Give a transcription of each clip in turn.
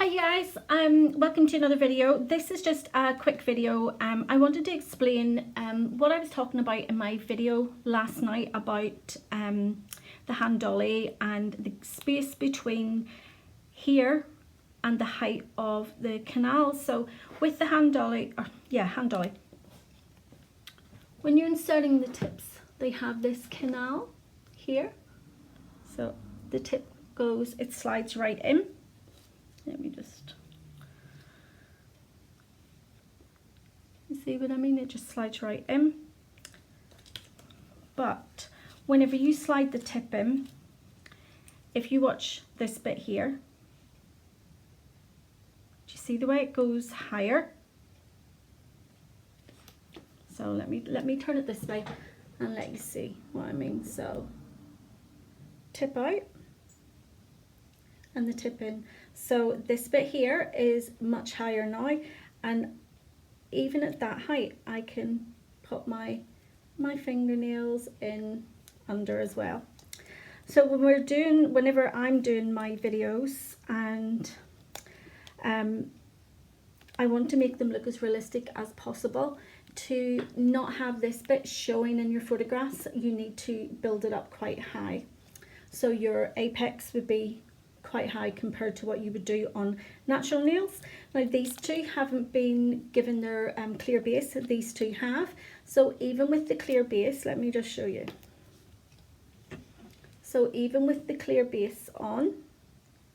Hi guys, welcome to another video. This is just a quick video. I wanted to explain what I was talking about in my video last night about the Handolly and the space between here and the height of the canal. So with the Handolly, Handolly, when you're inserting the tips, they have this canal here. So the tip goes, it slides right in. Let me just, you see what I mean? It just slides right in. But whenever you slide the tip in, if you watch this bit here, do you see the way it goes higher? So let me turn it this way and let you see what I mean. So tip out and the tip in. So this bit here is much higher now, and even at that height I can put my fingernails in under as well. So whenever I'm doing my videos, and I want to make them look as realistic as possible, to not have this bit showing in your photographs, you need to build it up quite high. So your apex would be quite high compared to what you would do on natural nails. Now these two haven't been given their clear base, these two have. So even with the clear base, let me just show you. So even with the clear base on,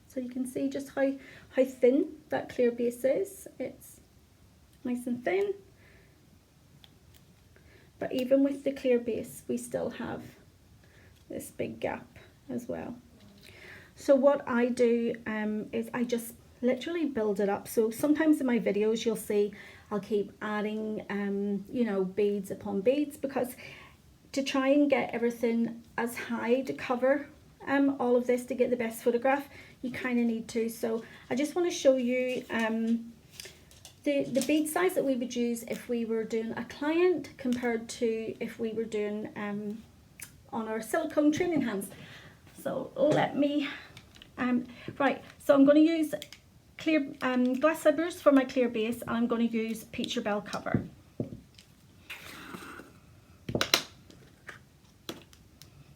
so you can see just how thin that clear base is. It's nice and thin. But even with the clear base, we still have this big gap as well. So what I do is I just literally build it up. So sometimes in my videos you'll see I'll keep adding you know, beads upon beads, because to try and get everything as high to cover all of this to get the best photograph, you kind of need to. So I just want to show you the bead size that we would use if we were doing a client compared to if we were doing on our silicone training hands. So let me, right, so I'm going to use clear glass slippers for my clear base, and I'm going to use Peacherbel cover.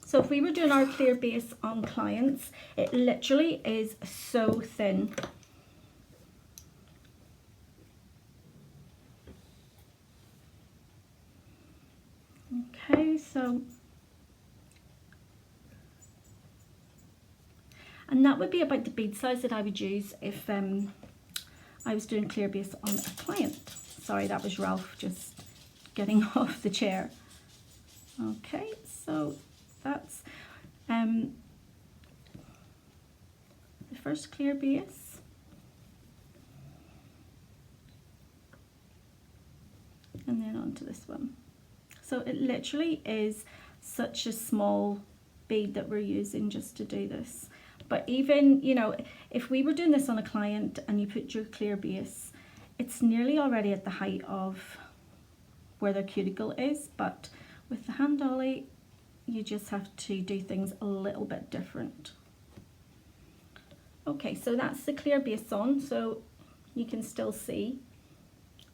So if we were doing our clear base on clients, it literally is so thin. Okay, so, and that would be about the bead size that I would use if I was doing clear base on a client. Sorry, that was Ralph just getting off the chair. Okay, so that's the first clear base. And then onto this one. So it literally is such a small bead that we're using just to do this. But even, you know, if we were doing this on a client and you put your clear base, it's nearly already at the height of where their cuticle is. But with the Handolly, you just have to do things a little bit different. Okay, so that's the clear base on. So you can still see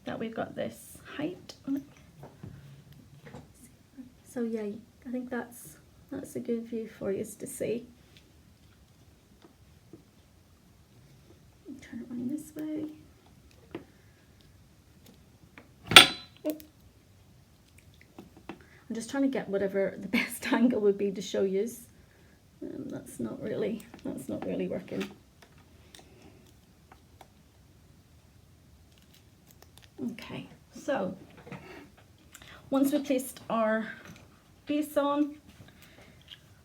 that we've got this height on it. So yeah, I think that's a good view for you to see. Turn it around this way. Oh. I'm just trying to get whatever the best angle would be to show you. That's not really working. Okay, so once we've placed our base on,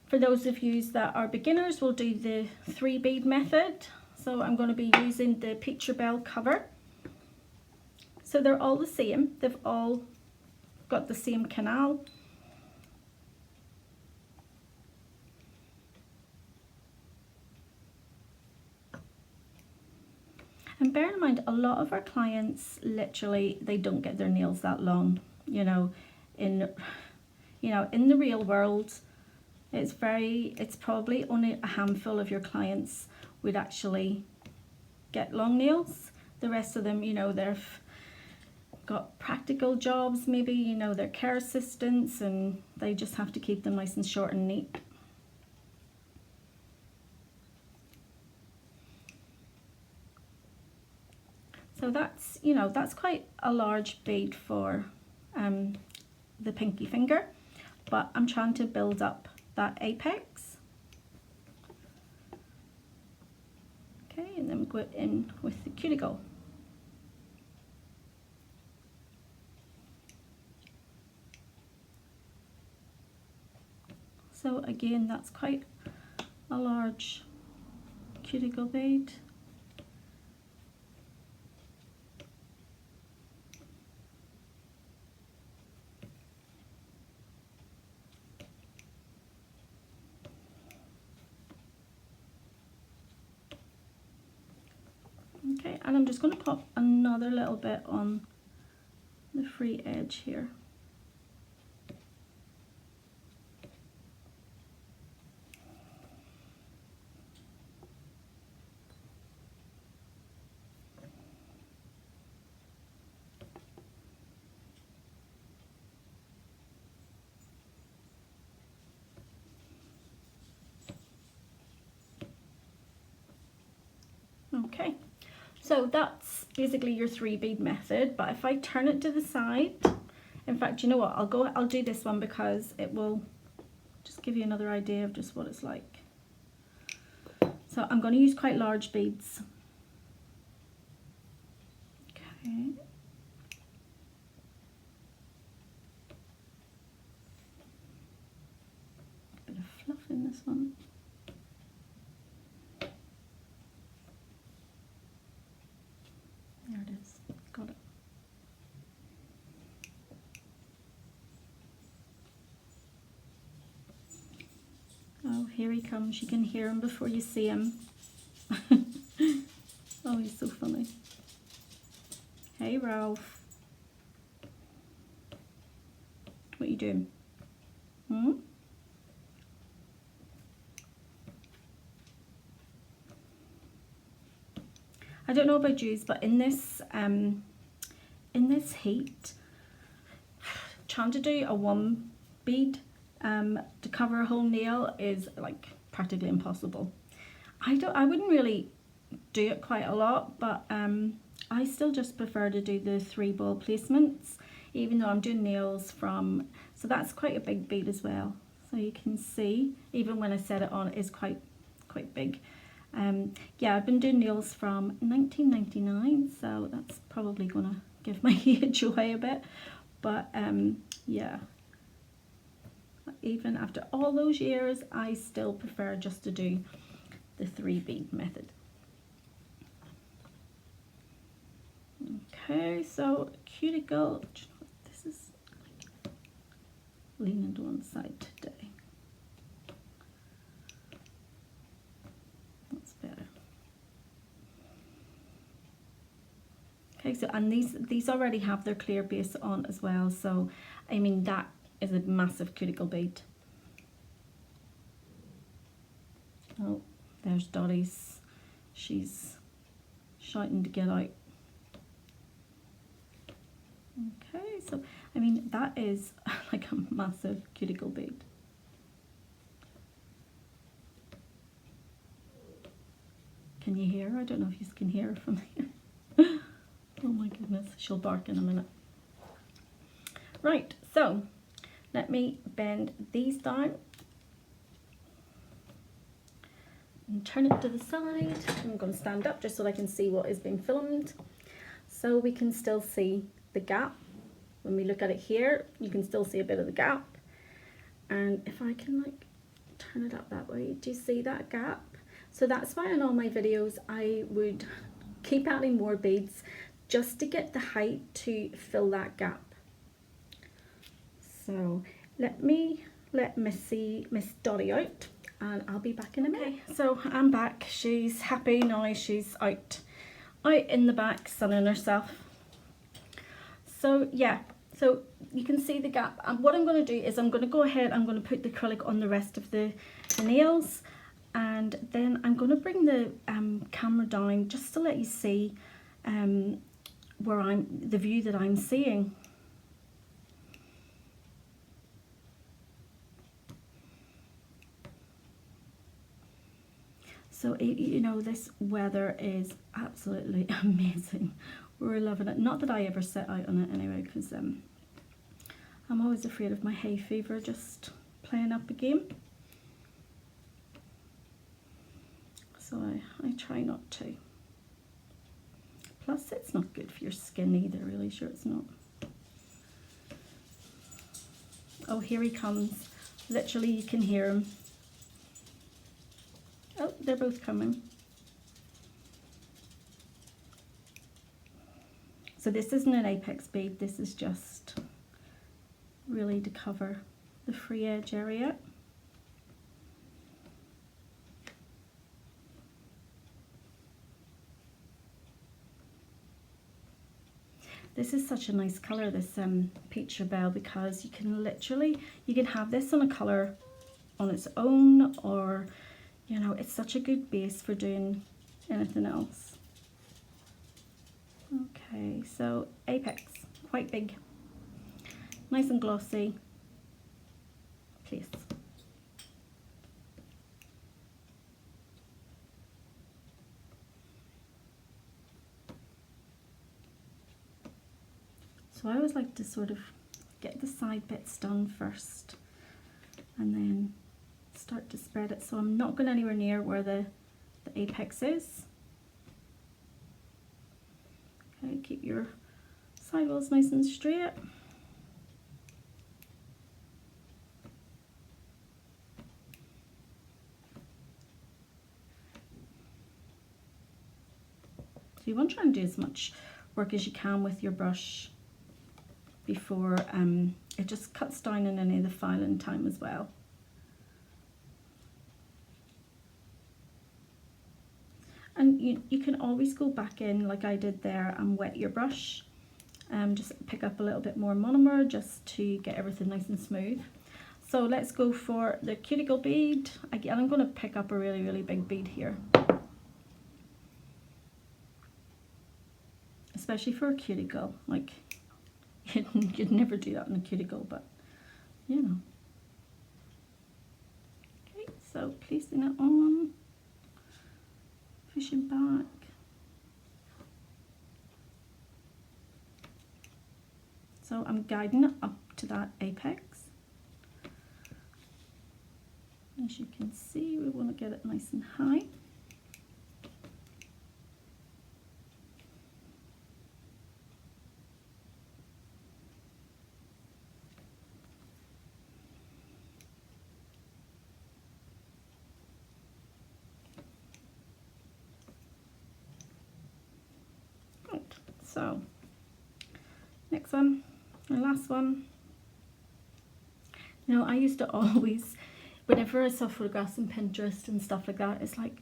for those of you that are beginners, we'll do the 3-bead method. So I'm going to be using the Peacherbel cover. So they're all the same. They've all got the same canal. And bear in mind, a lot of our clients, literally, they don't get their nails that long. You know, in the real world, it's probably only a handful of your clients would actually get long nails. The rest of them, you know, they've got practical jobs, maybe, you know, they're care assistants and they just have to keep them nice and short and neat. So that's, you know, that's quite a large bead for the pinky finger, but I'm trying to build up that apex. Okay, and then we go in with the cuticle. So again, that's quite a large cuticle bead. Okay, and I'm just going to pop another little bit on the free edge here. Okay, so that's basically your 3-bead method, but if I turn it to the side, in fact, you know what, I'll do this one because it will just give you another idea of just what it's like. So I'm going to use quite large beads. Okay. A bit of fluff in this one. There it is, got it. Oh, here he comes. You can hear him before you see him. Oh, he's so funny. Hey, Ralph. What are you doing? Hmm? I don't know about yous, but in this heat, trying to do a 1 bead to cover a whole nail is like practically impossible. I wouldn't really do it quite a lot, but I still just prefer to do the 3 ball placements, even though I'm doing nails from, so that's quite a big bead as well. So you can see, even when I set it on, it is quite big. Yeah, I've been doing nails from 1999, so that's probably gonna give my age away a bit, but yeah, even after all those years, I still prefer just to do the 3-bead method. Okay, so cuticle, this is like leaning to one side today. That's better. Okay, so and these already have their clear base on as well, so I mean that is a massive cuticle bead. Oh, there's Dottie's. She's shouting to get out. Okay, so I mean that is like a massive cuticle bead. Can you hear her? I don't know if you can hear her from here. Oh my goodness, she'll bark in a minute. Right, so let me bend these down and turn it to the side. I'm going to stand up just so I can see what is being filmed. So we can still see the gap. When we look at it here, you can still see a bit of the gap. And if I can like turn it up that way, do you see that gap? So that's why in all my videos I would keep adding more beads just to get the height to fill that gap. So let me let Miss Dottie out and I'll be back in a minute. Okay, so I'm back. She's happy now. She's out in the back sunning herself. So yeah, so you can see the gap. And what I'm going to do is I'm going to go ahead, I'm going to put the acrylic on the rest of the nails. And then I'm going to bring the camera down just to let you see the view that I'm seeing. So, you know, this weather is absolutely amazing. We're loving it. Not that I ever set out on it anyway, because I'm always afraid of my hay fever just playing up a game. So I try not to. Plus, it's not good for your skin either, really. Sure it's not. Oh, here he comes. Literally, you can hear him. Oh, they're both coming. So this isn't an apex bead, this is just really to cover the free edge area. This is such a nice colour, this Peacherbel, because you can literally, you can have this on a colour on its own, or, you know, it's such a good base for doing anything else. Okay, so apex, quite big, nice and glossy, place. So I always like to sort of get the side bits done first and then start to spread it. So I'm not going anywhere near where the apex is. Okay, keep your sidewalls nice and straight. So you want to try and do as much work as you can with your brush before it just cuts down on any of the filing time as well. And you can always go back in like I did there and wet your brush. Just pick up a little bit more monomer just to get everything nice and smooth. So let's go for the cuticle bead. Again, I'm going to pick up a really, really big bead here. Especially for a cuticle, like you'd never do that in a cuticle, but you know. Okay, so placing it on, pushing back. So I'm guiding it up to that apex. As you can see, we want to get it nice and high. So, next one, the last one. You know, I used to always, whenever I saw photographs on Pinterest and stuff like that, it's like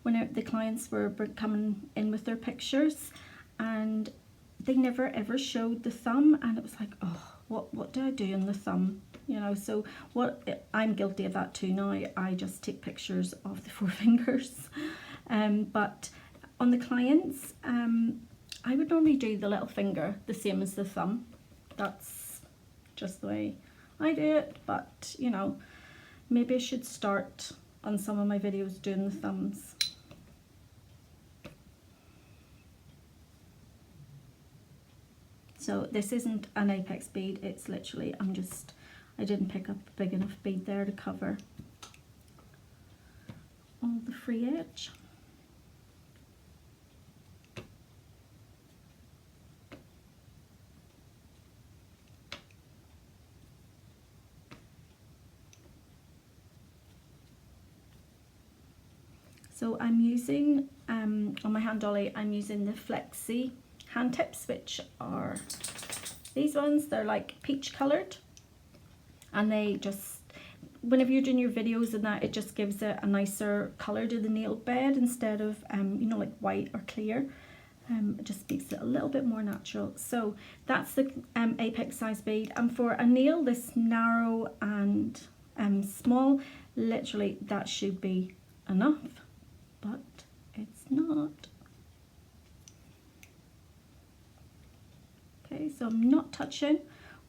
when the clients were coming in with their pictures and they never ever showed the thumb, and it was like, oh, what do I do in the thumb? You know, so I'm guilty of that too now. I just take pictures of the four fingers. But on the clients, I would normally do the little finger the same as the thumb. That's just the way I do it, but you know, maybe I should start on some of my videos doing the thumbs. So this isn't an apex bead, it's literally, I didn't pick up a big enough bead there to cover all the free edge. So I'm using, on my Handolly, I'm using the Flexi hand tips, which are these ones. They're like peach coloured, and they just, whenever you're doing your videos and that, it just gives it a nicer colour to the nail bed instead of, you know, like white or clear. It just makes it a little bit more natural. So that's the apex size bead. And for a nail this narrow and small, literally that should be enough, but it's not. Okay, so I'm not touching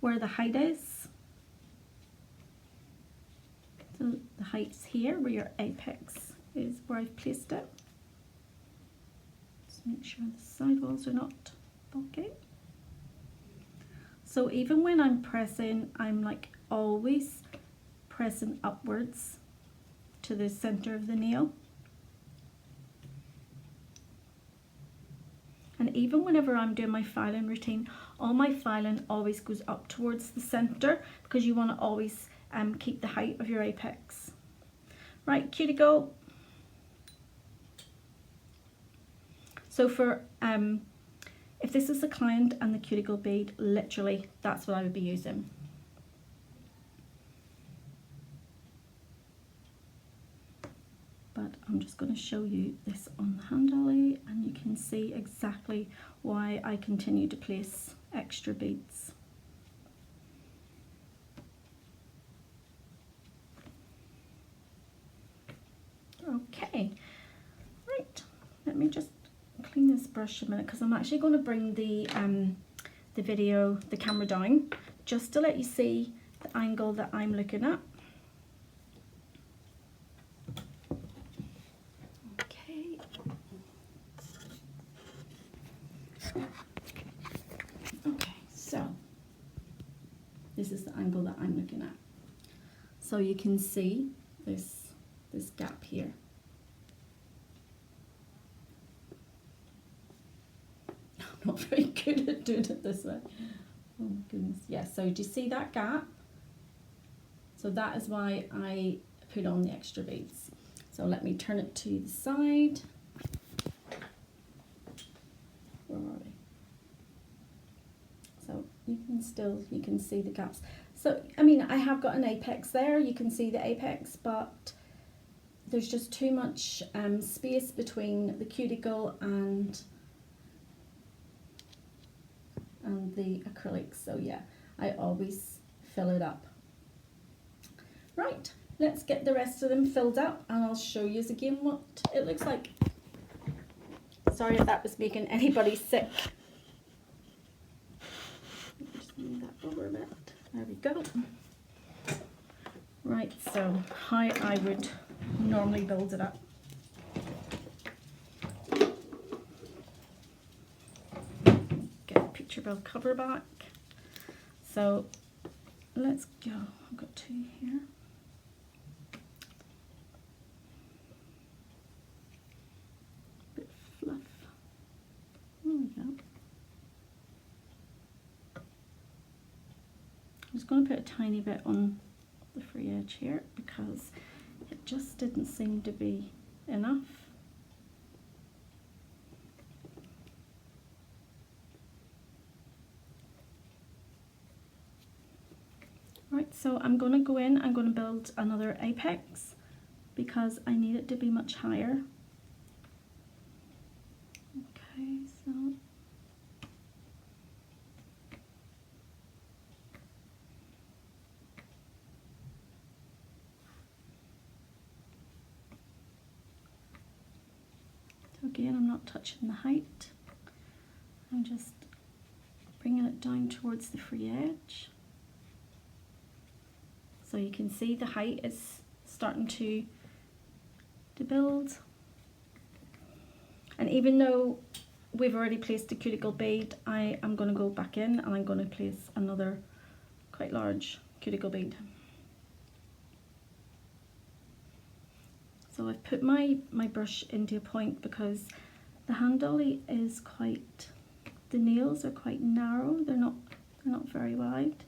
where the height is. So the height's here where your apex is, where I've placed it. Just make sure the sidewalls are not bulky. So even when I'm pressing, I'm like always pressing upwards to the center of the nail. And even whenever I'm doing my filing routine, all my filing always goes up towards the center, because you want to always keep the height of your apex. Right, cuticle. So for if this is a client and the cuticle bead, literally that's what I would be using. But I'm just going to show you this on the Handolly, and you can see exactly why I continue to place extra beads. Okay, right, let me just clean this brush a minute, because I'm actually going to bring the camera down just to let you see the angle that I'm looking at. Okay. Okay, so this is the angle that I'm looking at. So you can see this gap here. I'm not very good at doing it this way. Oh my goodness. Yeah, so do you see that gap? So that is why I put on the extra beads. So let me turn it to the side. Where are we? So you can see the gaps. So, I mean, I have got an apex there. You can see the apex, but there's just too much space between the cuticle and the acrylic. So yeah, I always fill it up. Right, let's get the rest of them filled up, and I'll show you again what it looks like. Sorry if that was making anybody sick. Just move that over a bit. There we go. Right, so how I would normally build it up. Get a Peacherbel cover back. So let's go. I've got two here. Bit fluff. There we go. I'm just going to put a tiny bit on the free edge here, because it just didn't seem to be enough. Right, so I'm going to go in, I'm going to build another apex because I need it to be much higher. Okay, so again, I'm not touching the height, I'm just bringing it down towards the free edge. So you can see the height is starting to build. And even though we've already placed the cuticle bead, I am going to go back in and I'm going to place another quite large cuticle bead. So I've put my brush into a point because the Handolly is quite, the nails are quite narrow, they're not very wide.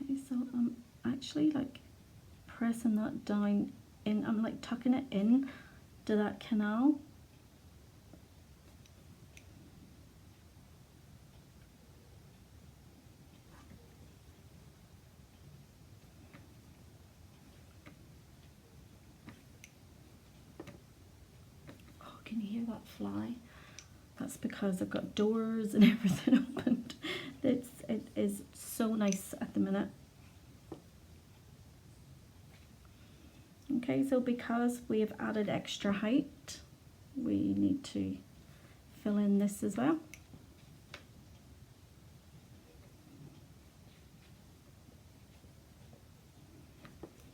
Okay, so I'm actually like pressing that down in, I'm like tucking it in to that canal. Can you hear that fly? That's because I've got doors and everything opened. It is so nice at the minute. Okay, so because we have added extra height, we need to fill in this as well.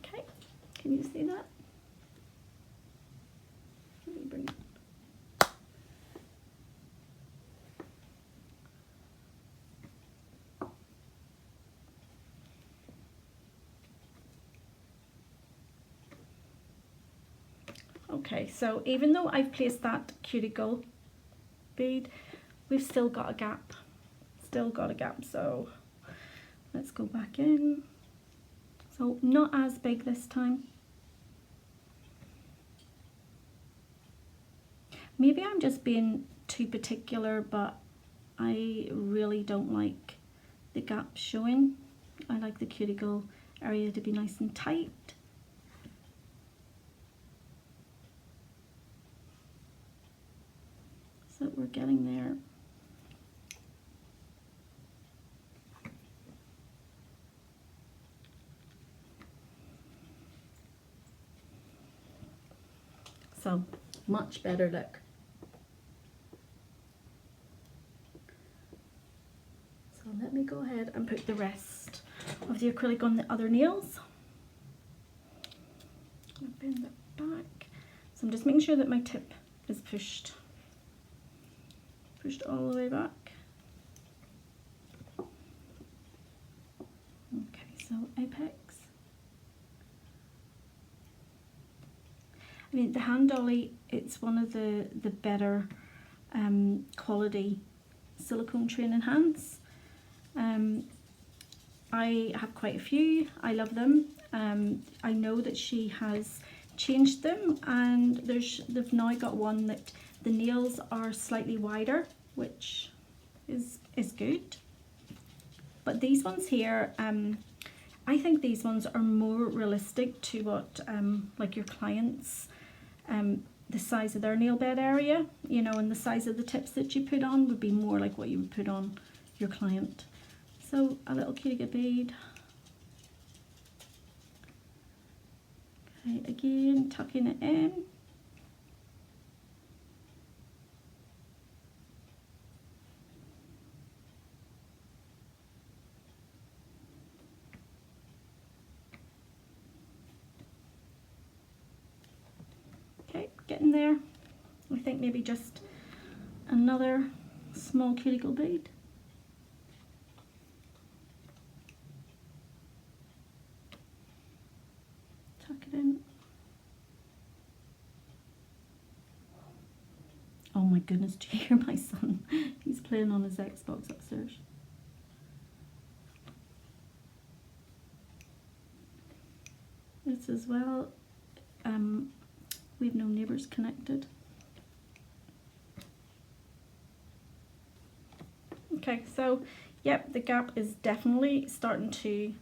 Okay, can you see that? Let me bring it. Okay, so even though I've placed that cuticle bead, we've still got a gap. So let's go back in. So not as big this time. Maybe I'm just being too particular, but I really don't like the gap showing. I like the cuticle area to be nice and tight. So we're getting there. So much better look. So let me go ahead and put the rest of the acrylic on the other nails. Bend it back. So I'm just making sure that my tip is pushed all the way back. Okay, so apex. I mean, the Handolly, it's one of the better quality silicone training hands. I have quite a few. I love them. I know that she has changed them, and they've now got one that the nails are slightly wider, which is good. But these ones here, I think these ones are more realistic to what like your clients, the size of their nail bed area, you know, and the size of the tips that you put on would be more like what you would put on your client. So a little cuticle bead. Okay, again, tucking it in. Okay, getting there. I think maybe just another small cuticle bead. Tuck it in. Oh my goodness, do you hear my son? He's playing on his Xbox upstairs. This as well, we've no neighbours connected. Okay, so yep, the gap is definitely starting to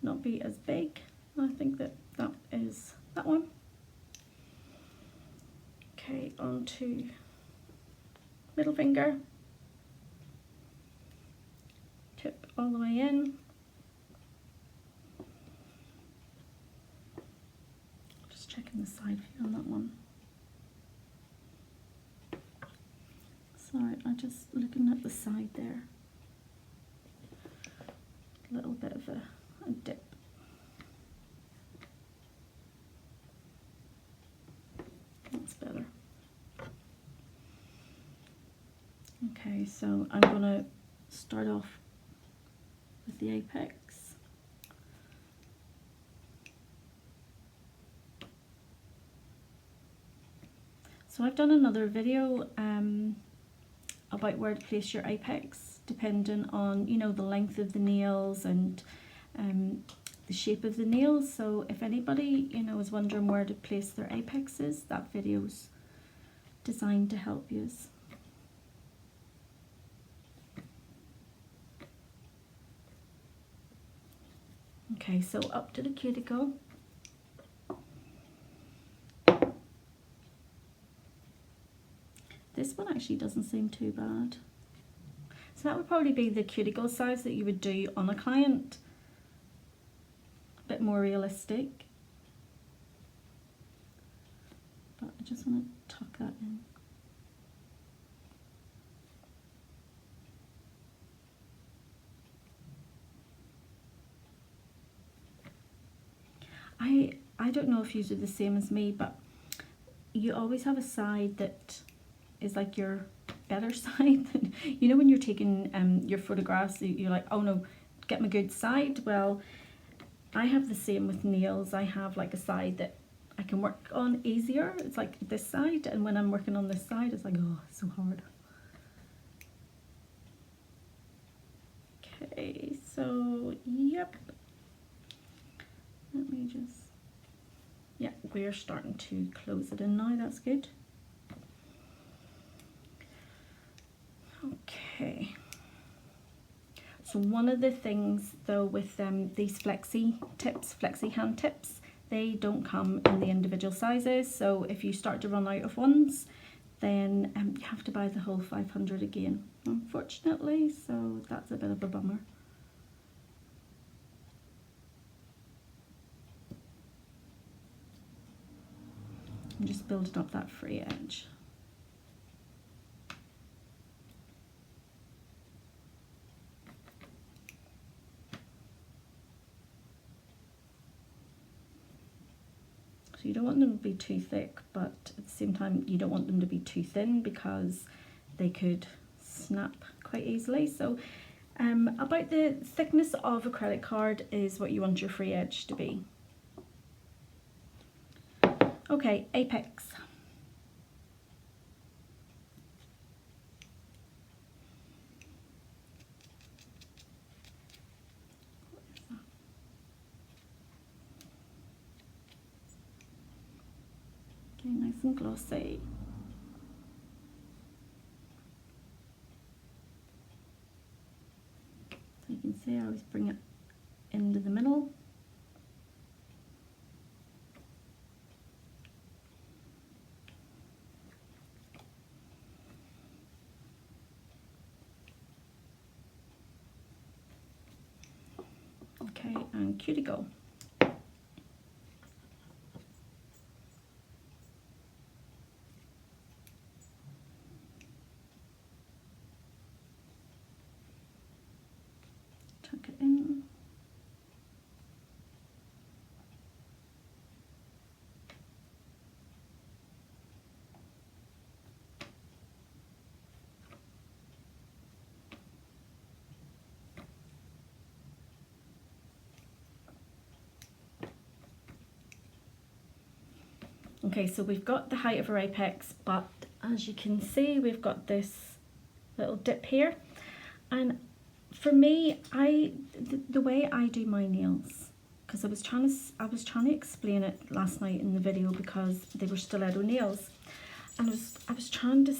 not be as big. I think that is that one. Okay, on to middle finger, tip all the way in. Just checking the side view on that one. Sorry, I'm just looking at the side there. A little bit of a dip. That's better. Okay, so I'm going to start off with the apex. So I've done another video about where to place your apex, depending on, you know, the length of the nails and the shape of the nails. So if anybody, you know, is wondering where to place their apexes, that video's designed to help you. Okay, so up to the cuticle. This one actually doesn't seem too bad. So that would probably be the cuticle size that you would do on a client. A bit more realistic. I just want to tuck that in. I don't know if you do the same as me, but you always have a side that is like your better side. You know, when you're taking your photographs, you're like, oh no, get my good side. Well, I have the same with nails. I have like a side that I can work on easier. It's like this side, and when I'm working on this side, it's like, oh, it's so hard. Okay, so yep. Let me just, yeah, we're starting to close it in now. That's good. Okay. So one of the things though with these flexi hand tips, they don't come in the individual sizes. So if you start to run out of ones, then you have to buy the whole 500 again, unfortunately. So that's a bit of a bummer. I'm just building up that free edge. So you don't want them to be too thick, but at the same time you don't want them to be too thin because they could snap quite easily. So about the thickness of acrylic card is what you want your free edge to be. Okay, apex. Okay, nice and glossy. So you can see I always bring it into the middle. Okay, and cuticle. Tuck it in. Okay, so we've got the height of our apex, but as you can see, we've got this little dip here. And for me, the way I do my nails, because I was trying to explain it last night in the video because they were stiletto nails, and I was trying to,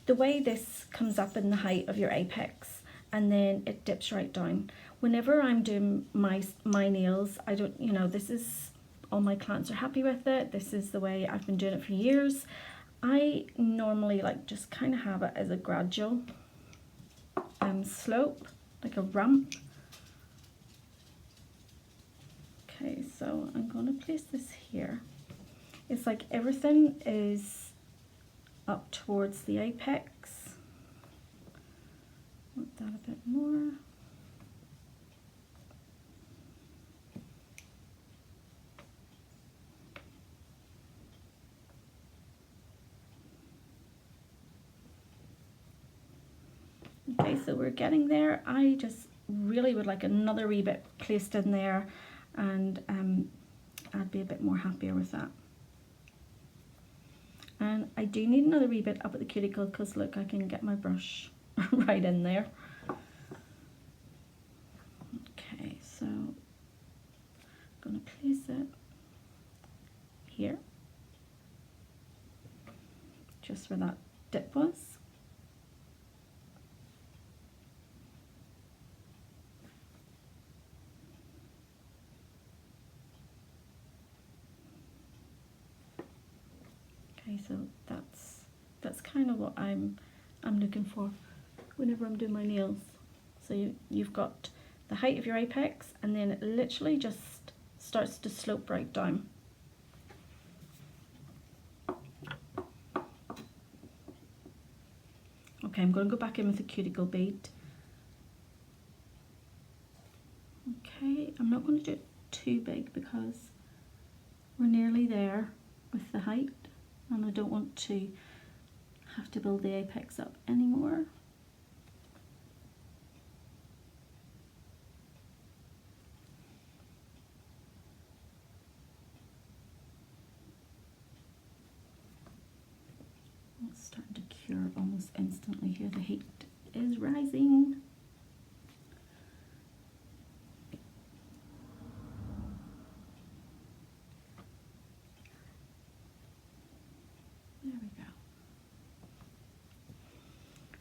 the way this comes up in the height of your apex and then it dips right down. Whenever I'm doing my nails, I don't, you know, this is, all my clients are happy with it. This is the way I've been doing it for years. I normally like just kind of have it as a gradual slope, like a ramp. Okay, so I'm going to place this here. It's like everything is up towards the apex. Want that a bit more. Okay, so we're getting there. I just really would like another wee bit placed in there, and I'd be a bit more happier with that. And I do need another wee bit up at the cuticle because look, I can get my brush right in there. Okay, so I'm going to place it here, just where that dip was. Okay, so that's kind of what I'm looking for whenever I'm doing my nails. So you've got the height of your apex, and then it literally just starts to slope right down. Okay, I'm going to go back in with a cuticle bead. Okay, I'm not going to do it too big because we're nearly there with the height and I don't want to have to build the apex up anymore. It's starting to cure almost instantly here. The heat is rising. There we go.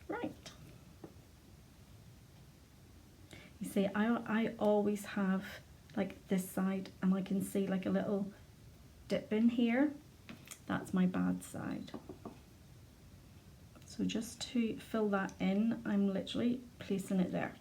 Right. You see, I always have like this side and I can see like a little dip in here. That's my bad side. So just to fill that in, I'm literally placing it there.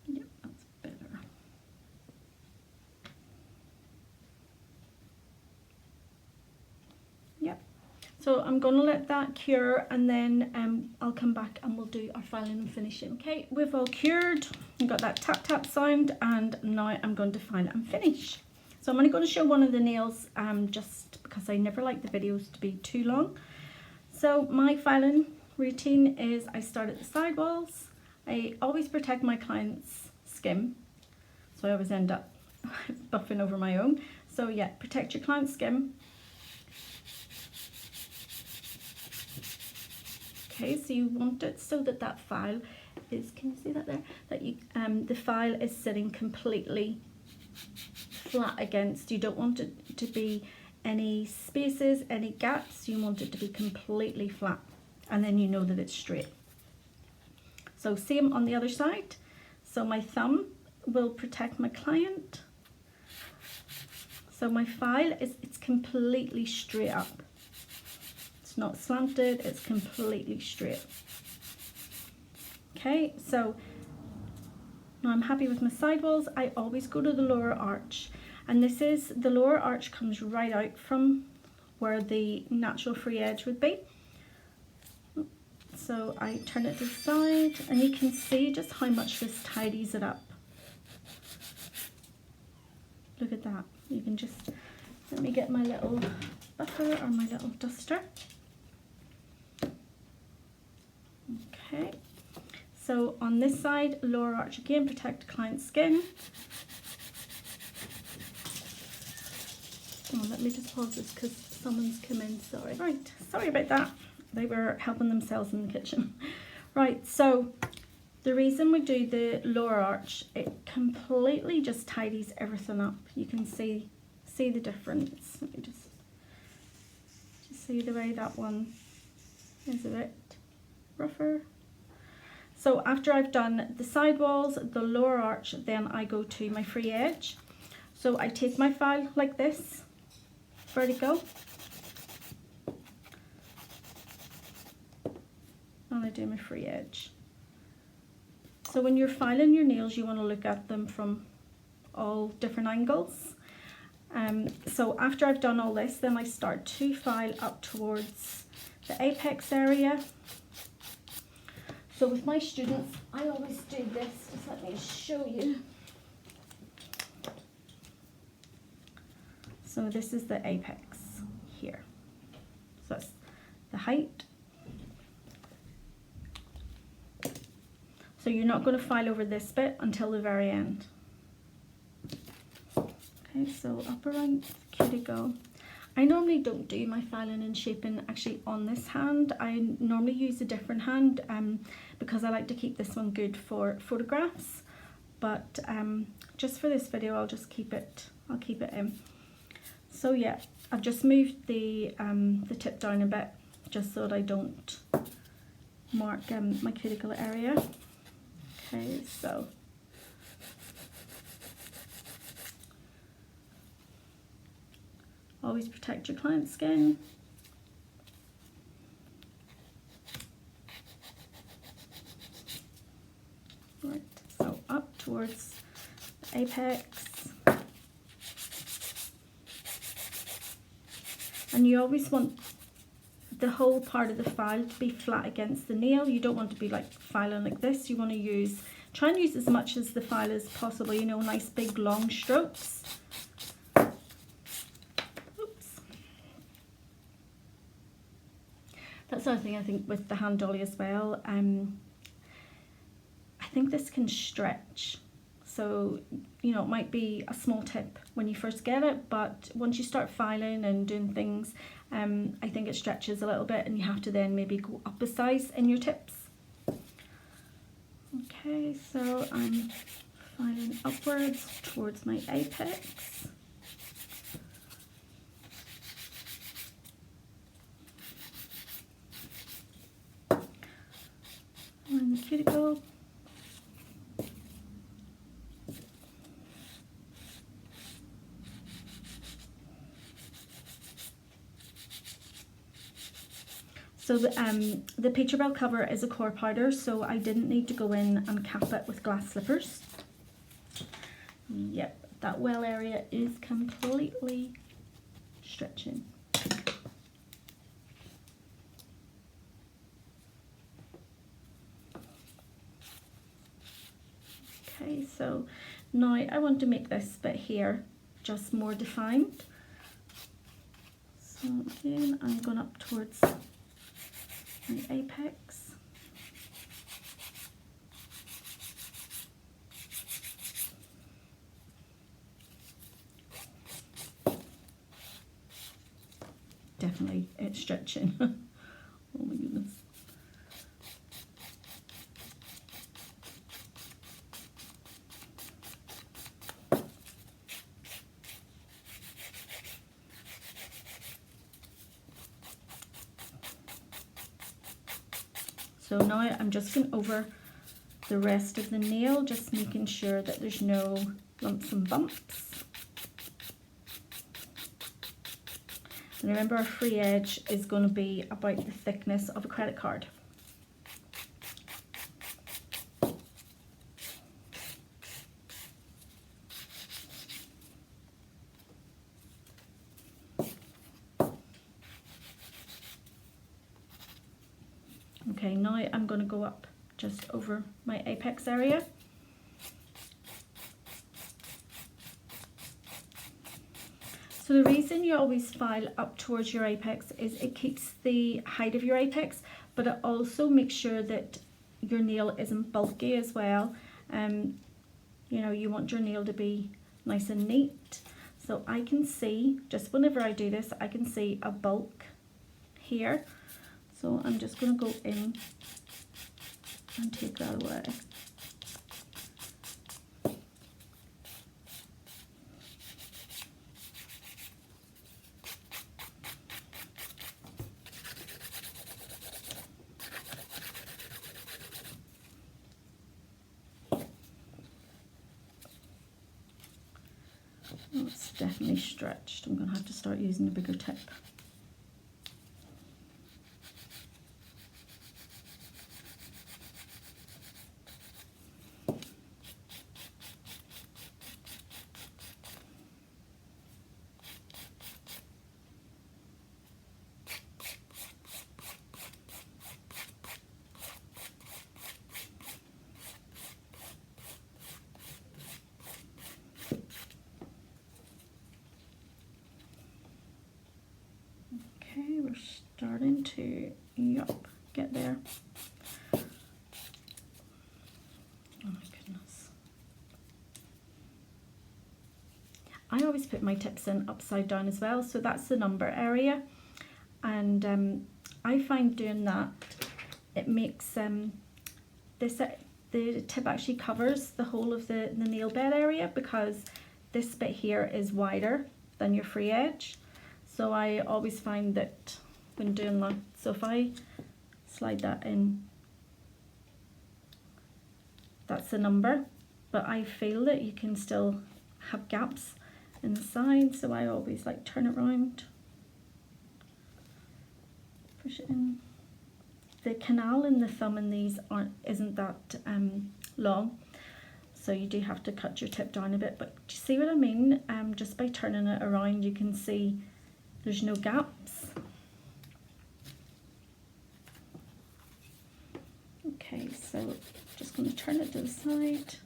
Yep, that's better. Yep. So I'm going to let that cure and then I'll come back and we'll do our filing and finishing. Okay, we've all cured. We've got that tap tap sound and now I'm going to file and finish. So I'm only going to show one of the nails just because I never like the videos to be too long. So my filing routine is I start at the sidewalls. I always protect my client's skin. So I always end up buffing over my own. So yeah, protect your client's skin. Okay, so you want it so that that file is, can you see that there? That you, the file is sitting completely flat against. You don't want it to be any spaces, any gaps. You want it to be completely flat, and then you know that it's straight. So same on the other side. So my thumb will protect my client. So my file is, it's completely straight up. It's not slanted, it's completely straight. Okay, so now I'm happy with my sidewalls. I always go to the lower arch, and this is, the lower arch comes right out from where the natural free edge would be. So I turn it to the side and you can see just how much this tidies it up. Look at that. You can just, let me get my little buffer or my little duster. Okay, so on this side, lower arch again, protect client's skin. Oh, let me just pause this because someone's come in, sorry. Right, sorry about that. They were helping themselves in the kitchen. Right, so the reason we do the lower arch, it completely just tidies everything up. You can see the difference. Let me just see the way that one is a bit rougher. So after I've done the sidewalls, the lower arch, then I go to my free edge. So I take my file like this, vertical, and I do my free edge. So when you're filing your nails, you want to look at them from all different angles. So after I've done all this, then I start to file up towards the apex area. So with my students, I always do this. Just let me show you. So this is the apex here. So that's the height. So you're not going to file over this bit until the very end. Okay, so up around the cuticle. I normally don't do my filing and shaping actually on this hand. I normally use a different hand because I like to keep this one good for photographs. But just for this video, I'll just keep it. I'll keep it in. So yeah, I've just moved the tip down a bit just so that I don't mark my cuticle area. Okay, so always protect your client's skin. towards the apex. And you always want the whole part of the file to be flat against the nail. You don't want to be like filing like this. You want to try and use as much as the file as possible, you know, nice big long strokes. Oops. That's the other thing I think with the Handolly as well. I think this can stretch. So, you know, it might be a small tip when you first get it, but once you start filing and doing things, I think it stretches a little bit and you have to then maybe go up a size in your tips. Okay, so I'm filing upwards towards my apex. And the cuticle. So the Peacherbel cover is a core powder, so I didn't need to go in and cap it with glass slippers. Yep, that well area is completely stretching. Okay, so now I want to make this bit here just more defined. So again, I'm going up towards my apex. Definitely it's stretching. Oh my goodness. So now I'm just going over the rest of the nail, just making sure that there's no lumps and bumps. And remember, our free edge is going to be about the thickness of a credit card. Okay, now I'm going to go up just over my apex area. So the reason you always file up towards your apex is it keeps the height of your apex, but it also makes sure that your nail isn't bulky as well. You know, you want your nail to be nice and neat. So I can see, just whenever I do this, I can see a bulk here. So I'm just going to go in and take that away. Oh, it's definitely stretched. I'm going to have to start using a bigger tip. Okay, we're starting to, get there. Oh my goodness. I always put my tips in upside down as well, so that's the number area. And I find doing that, it makes the tip actually covers the whole of the nail bed area, because this bit here is wider than your free edge. So I always find that when doing that, so if I slide that in, that's the number, but I feel that you can still have gaps in the side, so I always like turn it around, push it in. The canal in the thumb in these isn't that long, So you do have to cut your tip down a bit, but do you see what I mean? Just by turning it around, you can see there's no gaps. Okay, so just going to turn it to the side.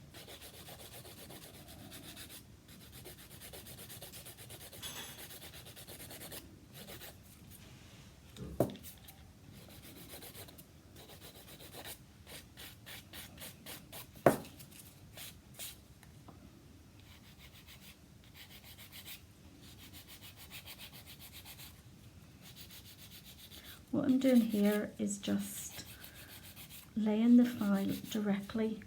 What I'm doing here is just laying the file directly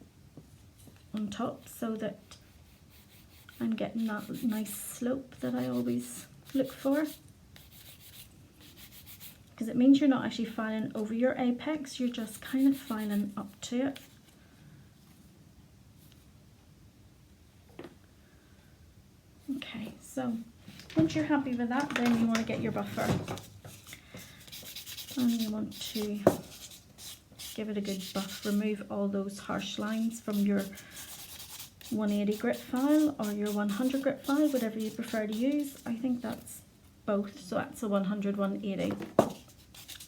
on top so that I'm getting that nice slope that I always look for. Because it means you're not actually filing over your apex, you're just kind of filing up to it. Okay, so once you're happy with that, then you want to get your buffer. And you want to give it a good buff. Remove all those harsh lines from your 180 grit file or your 100 grit file, whatever you prefer to use. I think that's both, so that's a 100, 180.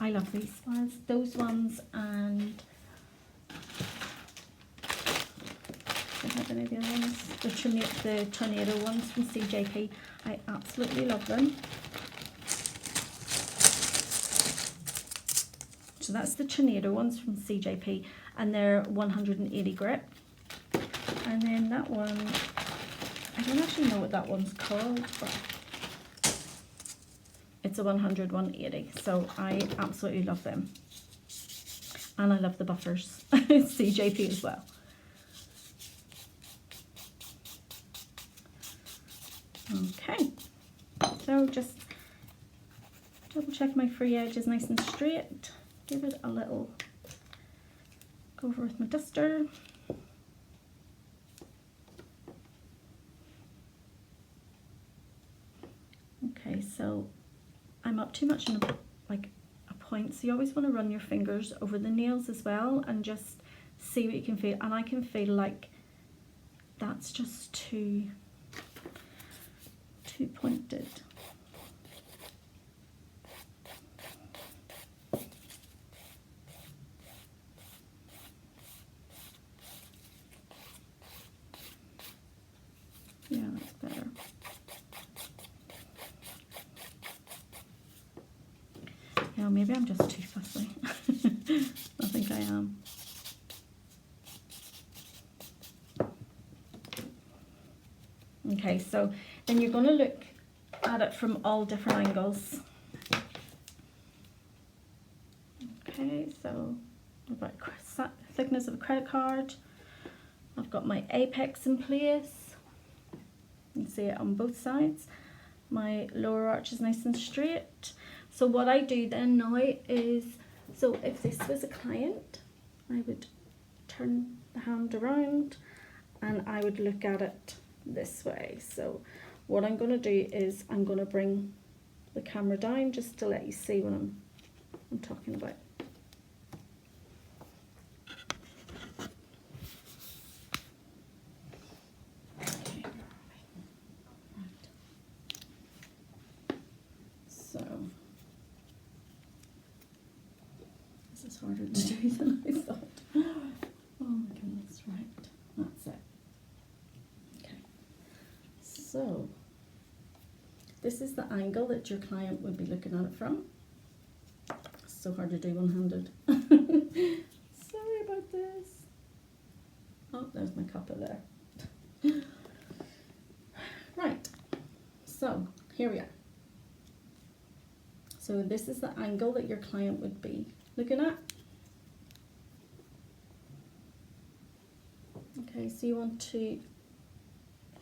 I love these files, those ones, and I don't have any of the other ones. The tornado ones from CJP. I absolutely love them. So that's the tornado ones from CJP, and they're 180 grit. And then that one, I don't actually know what that one's called, but it's a 100, 180. So I absolutely love them. And I love the buffers. CJP as well. Okay. So just double check my free edge is nice and straight. Give it a little go over with my duster. Okay, so I'm up too much in a point, so you always want to run your fingers over the nails as well and just see what you can feel. And I can feel like that's just too pointed. Yeah, that's better. Yeah, maybe I'm just too fussy. I think I am. Okay, so then you're going to look at it from all different angles. Okay, so about thickness of a credit card. I've got my apex in place. You can see it on both sides. My lower arch is nice and straight. So what I do then now is, so if this was a client, I would turn the hand around and I would look at it this way. So what I'm going to do is I'm going to bring the camera down just to let you see what I'm talking about. Okay. Right. So this is harder to do than I thought. Oh my goodness, right, that's it. Okay, so this is the angle that your client would be looking at it from. It's so hard to do one-handed. Sorry about this. Oh, there's my copper there. Right, so here we are. So this is the angle that your client would be looking at. Okay, so you want to,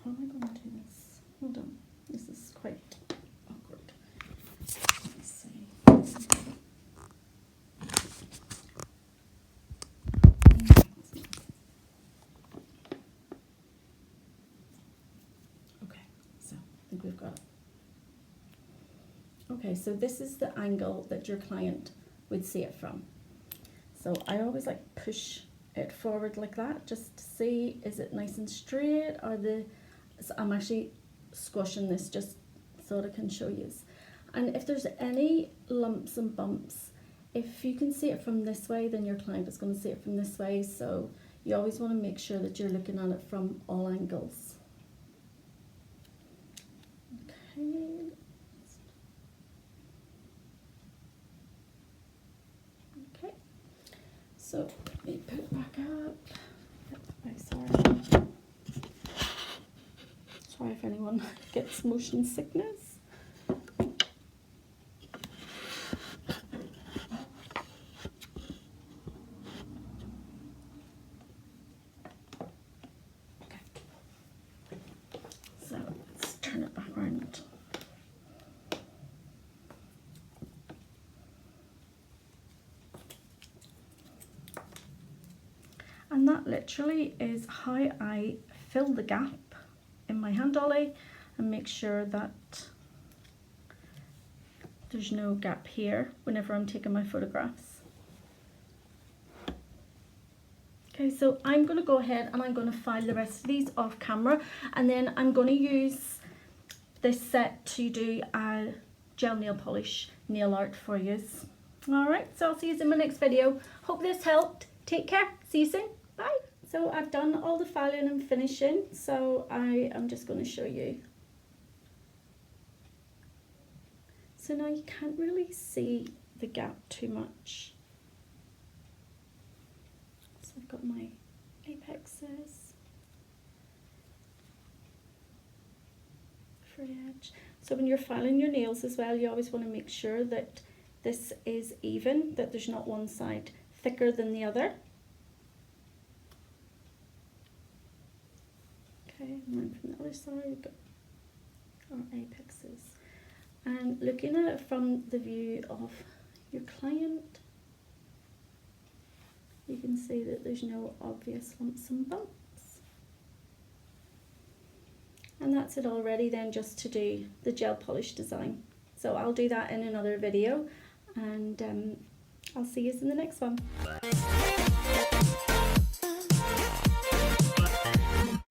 how am I going to do this? Hold on, this is quite awkward. Let's see. Okay, so I think we've got it. Okay, so this is the angle that your client would see it from. So I always like push it forward like that, just to see, is it nice and straight, or so I'm actually squashing this just so that I can show you. And if there's any lumps and bumps, if you can see it from this way, then your client is going to see it from this way, so you always want to make sure that you're looking at it from all angles. Okay. Okay. So let me put it back up. Sorry. Sorry if anyone gets motion sickness. And that literally is how I fill the gap in my Handolly and make sure that there's no gap here whenever I'm taking my photographs. Okay, so I'm going to go ahead and I'm going to file the rest of these off camera, and then I'm going to use this set to do a gel nail polish nail art for you. Alright, so I'll see you in my next video. Hope this helped. Take care. See you soon. Bye. So I've done all the filing and finishing, so I am just going to show you. So now you can't really see the gap too much. So I've got my apexes, free edge. So when you're filing your nails as well, you always want to make sure that this is even, that there's not one side thicker than the other. Okay, and then from the other side we've got our apexes. And looking at it from the view of your client, you can see that there's no obvious lumps and bumps. And that's it already then, just to do the gel polish design. So I'll do that in another video, and I'll see you in the next one.